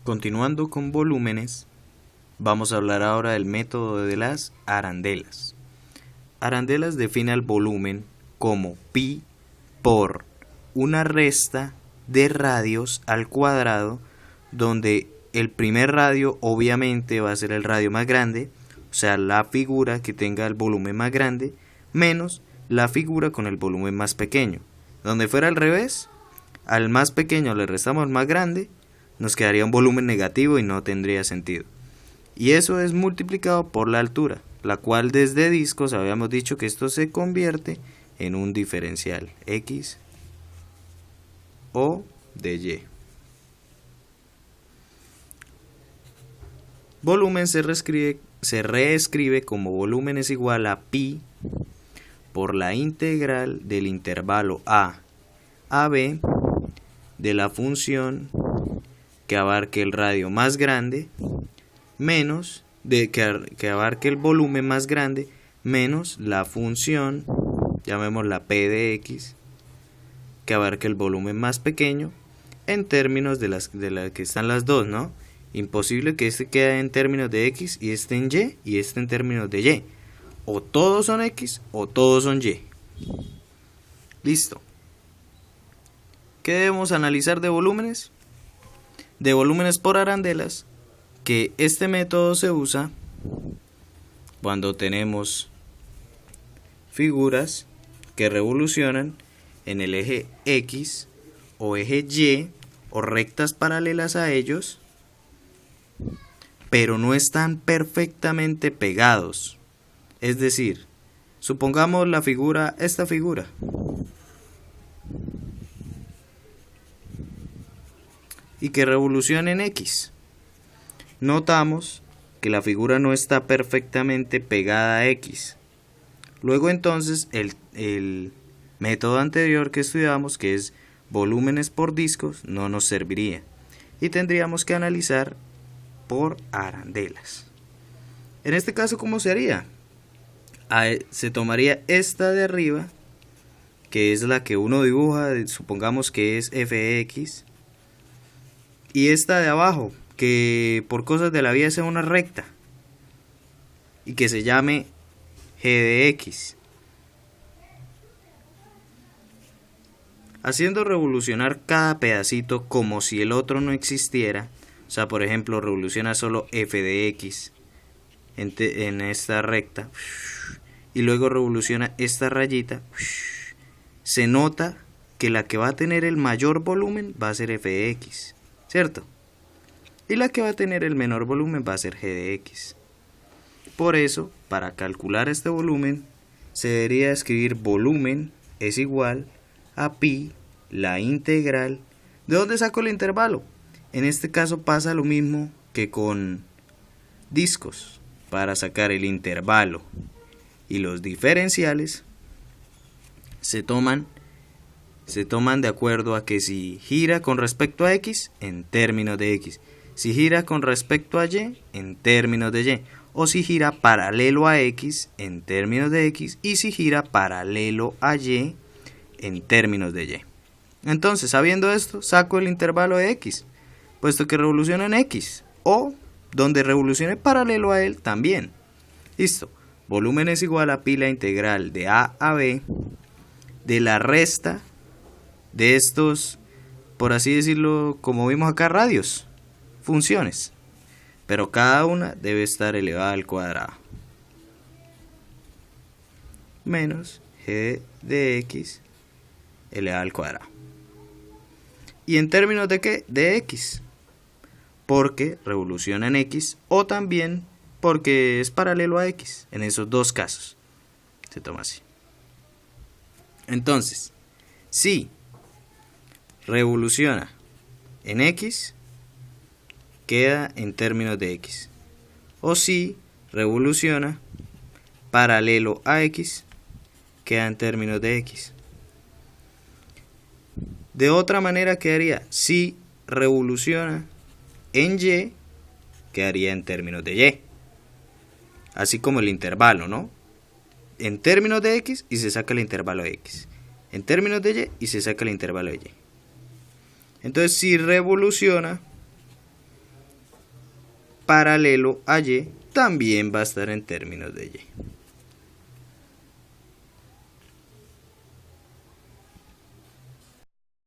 Continuando con volúmenes, vamos a hablar ahora del método de las arandelas. Arandelas define el volumen como pi por una resta de radios al cuadrado, donde el primer radio obviamente va a ser el radio más grande, o sea, la figura que tenga el volumen más grande, menos la figura con el volumen más pequeño. Donde fuera al revés, al más pequeño le restamos al más grande, nos quedaría un volumen negativo y no tendría sentido. Y eso es multiplicado por la altura, la cual desde discos habíamos dicho que esto se convierte en un diferencial X o de Y. Volumen se reescribe como volumen es igual a pi por la integral del intervalo a b de la función que abarque el radio más grande menos que abarque el volumen más grande menos la función, llamémosla p de x, que abarque el volumen más pequeño en términos de las que están las dos, ¿no? Imposible que este quede en términos de x y este en y este en términos de y. O todos son x o todos son y. Listo. ¿Qué debemos analizar de volúmenes? De volúmenes por arandelas, que este método se usa cuando tenemos figuras que revolucionan en el eje X o eje Y o rectas paralelas a ellos, pero no están perfectamente pegados. Es decir, supongamos esta figura. Y que revolucione en X. Notamos que la figura no está perfectamente pegada a X. Luego entonces el método anterior que estudiamos, que es volúmenes por discos, no nos serviría. Y tendríamos que analizar por arandelas. En este caso, ¿cómo se haría? Se tomaría esta de arriba, que es la que uno dibuja, supongamos que es fx, y esta de abajo, que por cosas de la vida sea una recta y que se llame g de x. Haciendo revolucionar cada pedacito como si el otro no existiera, o sea, por ejemplo, revoluciona solo f de x en esta recta y luego revoluciona esta rayita, se nota que la que va a tener el mayor volumen va a ser f de x, ¿cierto? Y la que va a tener el menor volumen va a ser g de x. Por eso, para calcular este volumen, se debería escribir volumen es igual a pi, la integral. ¿De dónde saco el intervalo? En este caso pasa lo mismo que con discos. Para sacar el intervalo y los diferenciales, se toman de acuerdo a que si gira con respecto a x, en términos de x. Si gira con respecto a y, en términos de y. O si gira paralelo a x, en términos de x. Y si gira paralelo a y, en términos de y. Entonces, sabiendo esto, saco el intervalo de x, puesto que revoluciona en x. O donde revolucione paralelo a él también. Listo. Volumen es igual a pi la integral de a b de la resta de estos, por así decirlo, como vimos acá, radios, funciones, pero cada una debe estar elevada al cuadrado, menos g de x elevada al cuadrado. ¿Y en términos de qué? De x, porque revoluciona en x, o también porque es paralelo a x. En esos dos casos se toma así. Entonces, si revoluciona en x, queda en términos de x. O si revoluciona paralelo a x, queda en términos de x. De otra manera quedaría, si revoluciona en y, quedaría en términos de y. Así como el intervalo, ¿no? En términos de x y se saca el intervalo de x. En términos de y se saca el intervalo de y. Entonces, si revoluciona paralelo a Y también va a estar en términos de Y.